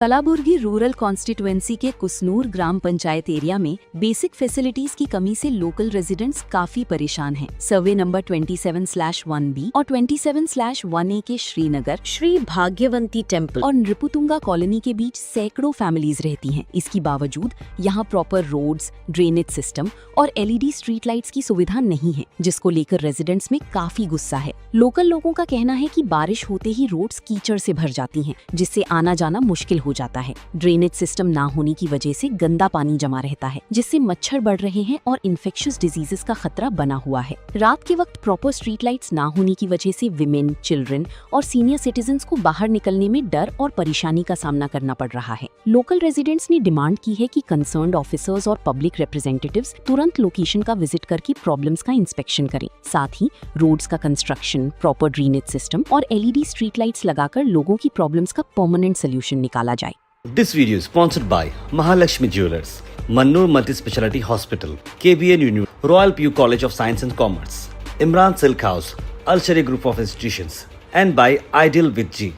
कलाबुर्गी rural constituency के कुसनूर ग्राम panchayat area में basic facilities की कमी से लोकल रेजिडेंट्स काफी परेशान हैं। सर्वे नंबर 27/1B और 27/1A के श्रीनगर, श्री भाग्यवंती टेम्पल और नृपुतुंगा कॉलोनी के बीच सैकड़ों फैमिलीज रहती हैं। इसकी बावजूद यहाँ प्रॉपर रोड्स, ड्रेनेज सिस्टम और LED स्ट्रीट लाइट्स की सुविधा नहीं है, जिसको लेकर रेजिडेंट्स में काफी गुस्सा है। लोकल लोगों का कहना है कि बारिश होते ही रोड्स कीचड़ से भर जाती हैं, जिससे आना जाना मुश्किल हो जाता है। ड्रेनेज सिस्टम ना होने की वजह से गंदा पानी जमा रहता है, जिससे मच्छर बढ़ रहे हैं और इन्फेक्शियस डिजीजेस का खतरा बना हुआ है। रात के वक्त प्रॉपर स्ट्रीट लाइट्स ना होने की वजह से विमेन, चिल्ड्रन और सीनियर सिटीजन्स को बाहर निकलने में डर और परेशानी का सामना करना पड़ रहा है। लोकल रेजिडेंट्स ने डिमांड की है कि कंसर्न्ड ऑफिसर्स और पब्लिक रिप्रेजेंटेटिव्स तुरंत लोकेशन का विजिट करके प्रॉब्लम्स का इंस्पेक्शन करें। साथ ही रोड्स का कंस्ट्रक्शन, प्रॉपर ड्रेनेज सिस्टम और LED स्ट्रीट लाइट्स लगाकर लोगों की प्रॉब्लम्स का परमानेंट सोल्यूशन निकाला जाए। This video is sponsored by Mahalakshmi Jewelers, Mannur Multi-Speciality Hospital, KBN Union, Royal PU College of Science and Commerce, Imran Silk House, Al Sharia Group of Institutions, and by Ideal with G.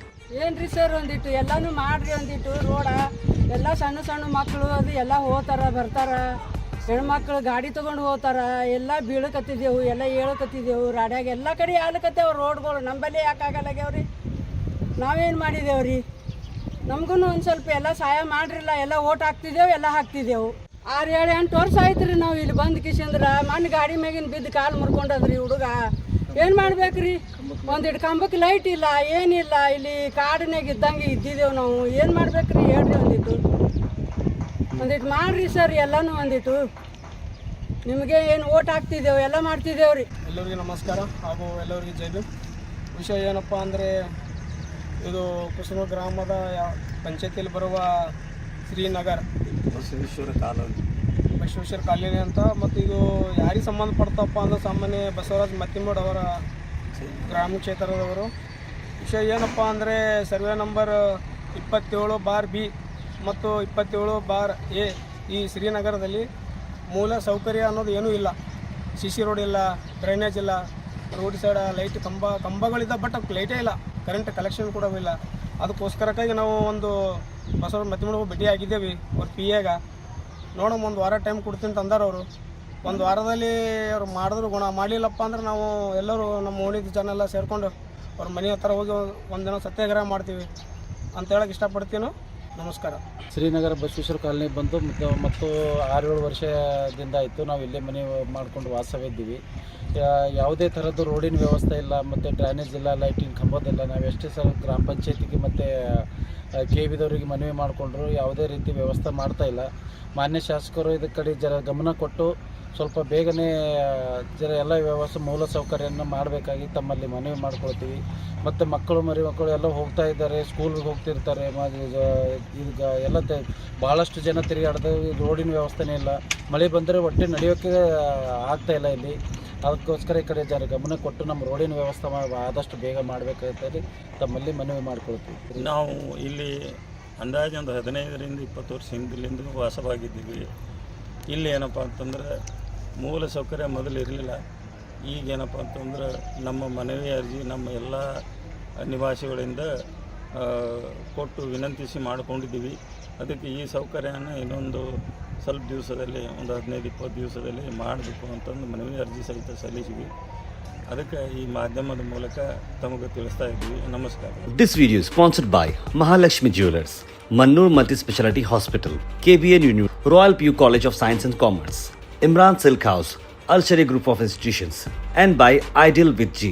ಏನ್ರಿ sir ಒಂದಿಟ್ಟು ಎಲ್ಲಾನು ಮಾಡ್ರಿ, ಒಂದಿಟ್ಟು road ಎಲ್ಲ ಸಣ್ಣ ಸಣ್ಣ ಮಕ್ಕಳು ಅದು ಎಲ್ಲ ಹೋಗ್ತಾರ ಬರ್ತಾರ, ಹೆಣ್ಮಕ್ಳು ಗಾಡಿ ತಗೊಂಡು ಹೋಗ್ತಾರ, ಎಲ್ಲ ಬೀಳಕತ್ತಿದ್ದೆವು, ಎಲ್ಲ ಹೇಳಕತ್ತಿದ್ದೆವು, ರಾಡ್ಯಾಗ ಎಲ್ಲ ಕಡೆ ಆಲಕತ್ತೇವು ರೋಡ್ಗಳು. ನಂಬಲ್ಲಿ ಯಾಕೆ ಆಗಲ್ಲಾಗ್ಯಾವ್ರಿ? ನಾವೇನು ಮಾಡಿದೇವ್ರಿ? ನಮಗೂ ಒಂದು ಸ್ವಲ್ಪ ಎಲ್ಲ ಸಹಾಯ ಮಾಡ್ರಿಲ್ಲ. ಎಲ್ಲ ಓಟ್ ಹಾಕ್ತಿದ್ದೆವು, ಎಲ್ಲ ಹಾಕ್ತಿದ್ದೆವು. 6-7-8 ವರ್ಷ ಆಯ್ತು ರೀ ನಾವು ಇಲ್ಲಿ ಬಂದು ಕಿಶಂದ್ರ. ಮಣ್ಣು ಗಾಡಿ ಮ್ಯಾಗಿನ ಬಿದ್ದು ಕಾಲು ಮುರ್ಕೊಂಡದ್ರಿ ಹುಡುಗ. ಏನು ಮಾಡ್ಬೇಕ್ರಿ? ಒಂದಿಟ್ಟು ಕಂಬಕ್ಕೆ ಲೈಟ್ ಇಲ್ಲ, ಏನಿಲ್ಲ. ಇಲ್ಲಿ ಕಾಡಿನಾಗ ಇದ್ದಂಗೆ ಇದ್ದಿದ್ದೆವು ನಾವು. ಏನು ಮಾಡ್ಬೇಕ್ರಿ ಹೇಳ್ರಿ? ಒಂದಿಟ್ಟು ಮಾಡ್ರಿ ಸರ್, ಎಲ್ಲನೂ ಒಂದಿಟ್ಟು. ನಿಮಗೆ ಏನು ಓಟ್ ಹಾಕ್ತಿದ್ದೆವು, ಎಲ್ಲ ಮಾಡ್ತಿದ್ದೇವೆ ರೀ. ಎಲ್ಲರಿಗೂ ನಮಸ್ಕಾರ ಹಾಗೂ ಎಲ್ಲರಿಗೂ ಜೈ ಭೀಮ್. ವಿಷಯ ಏನಪ್ಪ ಅಂದರೆ, ಇದು ಕುಸನೂರು ಗ್ರಾಮದ ಪಂಚಾಯತಿಯಲ್ಲಿ ಬರುವ ಶ್ರೀನಗರ್ ಬಸವೇಶ್ವರ ಕಾಲೋನಿ ಅಂತ. ಮತ್ತು ಇದು ಯಾರಿಗೆ ಸಂಬಂಧಪಡ್ತಪ್ಪ ಅಂದ್ರೆ ಸಾಮಾನ್ಯ ಬಸವರಾಜ್ ಮತ್ತಿಮೂಡ್ ಅವರ ಗ್ರಾಮ ಕ್ಷೇತ್ರದವರು. ವಿಷಯ ಏನಪ್ಪ ಅಂದರೆ, ಸರ್ವೆ ನಂಬರ್ 27/B ಮತ್ತು 27/A ಈ ಶ್ರೀನಗರದಲ್ಲಿ ಮೂಲ ಸೌಕರ್ಯ ಅನ್ನೋದು ಏನೂ ಇಲ್ಲ. CC ರೋಡ್ ಇಲ್ಲ, ಡ್ರೈನೇಜ್ ಇಲ್ಲ, ರೋಡ್ ಸೈಡ್ ಲೈಟ್ ಕಂಬಗಳಿದ್ದ, ಬಟ್ ಲೈಟೇ ಇಲ್ಲ, ಕರೆಂಟ್ ಕಲೆಕ್ಷನ್ ಕೂಡ ಇಲ್ಲ. ಅದಕ್ಕೋಸ್ಕರಕ್ಕಾಗಿ ನಾವು ಒಂದು ಬಸವರಾಜ್ ಮತ್ತಿಮೂಡ್ ಭೇಟಿ ಆಗಿದ್ದೇವೆ ಅವ್ರ PAಗ. ನೋಡೋಣ, ಒಂದು ವಾರ ಟೈಮ್ ಕೊಡ್ತೀನಿ ತಂದಾರ ಅವರು. ಒಂದು ವಾರದಲ್ಲಿ ಅವ್ರು ಮಾಡಿದ್ರು ಗುಣ, ಮಾಡಲಿಲ್ಲಪ್ಪ ಅಂದ್ರೆ ನಾವು ಎಲ್ಲರೂ ನಮ್ಮ ಓಣಿದ ಜನ ಎಲ್ಲ ಸೇರಿಕೊಂಡು ಅವ್ರ ಮನೆ ಹತ್ರ ಹೋಗಿ ಒಂದಿನ ಸತ್ಯಾಗ್ರಹ ಮಾಡ್ತೀವಿ ಅಂತ ಹೇಳಕ್ಕೆ ಇಷ್ಟಪಡ್ತೀನಿ. ನಮಸ್ಕಾರ. ಶ್ರೀನಗರ ಬಸವೇಶ್ವರ ಕಾಲನಿ ಬಂದು ಮತ್ತು 6-7 ವರ್ಷದಿಂದ ಆಯಿತು ನಾವು ಇಲ್ಲೇ ಮನೆ ಮಾಡಿಕೊಂಡು ವಾಸವಿದ್ದೀವಿ. ಯಾವುದೇ ಥರದ್ದು ರೋಡಿನ ವ್ಯವಸ್ಥೆ ಇಲ್ಲ, ಮತ್ತು ಡ್ರೈನೇಜ್ ಇಲ್ಲ, ಲೈಟಿಂಗ್ ಕಂಬದಿಲ್ಲ. ನಾವು ಎಷ್ಟೇ ಸಲ ಗ್ರಾಮ ಪಂಚಾಯತಿಗೆ ಮತ್ತು KBದವರಿಗೆ ಮನವಿ ಮಾಡಿಕೊಂಡ್ರು ಯಾವುದೇ ರೀತಿ ವ್ಯವಸ್ಥೆ ಮಾಡ್ತಾಯಿಲ್ಲ. ಮಾನ್ಯ ಶಾಸಕರು ಇದಕ್ಕೆ ಕಡೆ ಗಮನ ಕೊಟ್ಟು ಸ್ವಲ್ಪ ಬೇಗನೆ ಎಲ್ಲ ವ್ಯವಸ್ಥೆ ಮೂಲ ಸೌಕರ್ಯವನ್ನು ಮಾಡಬೇಕಾಗಿ ತಮ್ಮಲ್ಲಿ ಮನವಿ ಮಾಡ್ಕೊಳ್ತೀವಿ. ಮತ್ತು ಮಕ್ಕಳು ಎಲ್ಲ ಹೋಗ್ತಾ ಇದ್ದಾರೆ, ಸ್ಕೂಲ್ಗೆ ಹೋಗ್ತಿರ್ತಾರೆ. ಈಗ ಎಲ್ಲ ಭಾಳಷ್ಟು ಜನ ತಿರುಗಾಡ್ದು ರೋಡಿನ ವ್ಯವಸ್ಥೆನೇ ಇಲ್ಲ. ಮಳೆ ಬಂದರೆ ಒಟ್ಟೆ ನಡೆಯೋಕ್ಕೆ ಆಗ್ತಾಯಿಲ್ಲ ಇಲ್ಲಿ. ಅದಕ್ಕೋಸ್ಕರ ಈ ಕಡೆ ಗಮನ ಕೊಟ್ಟು ನಮ್ಮ ರೋಡಿನ ವ್ಯವಸ್ಥೆ ಆದಷ್ಟು ಬೇಗ ಮಾಡಬೇಕಂತೇಳಿ ತಮ್ಮಲ್ಲಿ ಮನವಿ ಮಾಡ್ಕೊಳ್ತೀವಿ. ನಾವು ಇಲ್ಲಿ ಅಂದಾಜು ಒಂದು 15ರಿಂದ 20 ವರ್ಷ ಹಿಂದಿಲಿಂದ ವಾಸವಾಗಿದ್ದೀವಿ. ಇಲ್ಲಿ ಏನಪ್ಪ ಅಂತಂದ್ರೆ ಮೂಲ ಸೌಕರ್ಯ ಮೊದಲು ಇರಲಿಲ್ಲ. ಈಗೇನಪ್ಪ ಅಂತಂದ್ರೆ ನಮ್ಮ ಮನವಿ ಅರ್ಜಿ ನಮ್ಮ ಎಲ್ಲ ನಿವಾಸಿಗಳಿಂದ ಕೊಟ್ಟು ವಿನಂತಿಸಿ ಮಾಡಿಕೊಂಡಿದ್ದೀವಿ. ಅದಕ್ಕೆ ಈ ಸೌಕರ್ಯನ ಇನ್ನೊಂದು ಸ್ವಲ್ಪ ದಿವಸದಲ್ಲಿ, ಒಂದು 15-20 ದಿವಸದಲ್ಲಿ ಮಾಡಬೇಕು ಅಂತಂದು ಮನವಿ ಅರ್ಜಿ ಸಹಿತ ಸಲ್ಲಿಸಿದ್ವಿ. ಅದಕ್ಕೆ ಈ ಮಾಧ್ಯಮದ ಮೂಲಕ ತಮಗೆ ತಿಳಿಸ್ತಾ ಇದ್ದೀವಿ. ನಮಸ್ಕಾರ. This video is sponsored by Mahalakshmi Jewelers, Mannur Multi-Speciality Hospital, KBN Union, Royal PU College of Science and Commerce, Imran Silk House, Al Sharia Group of Institutions, and by Ideal with G.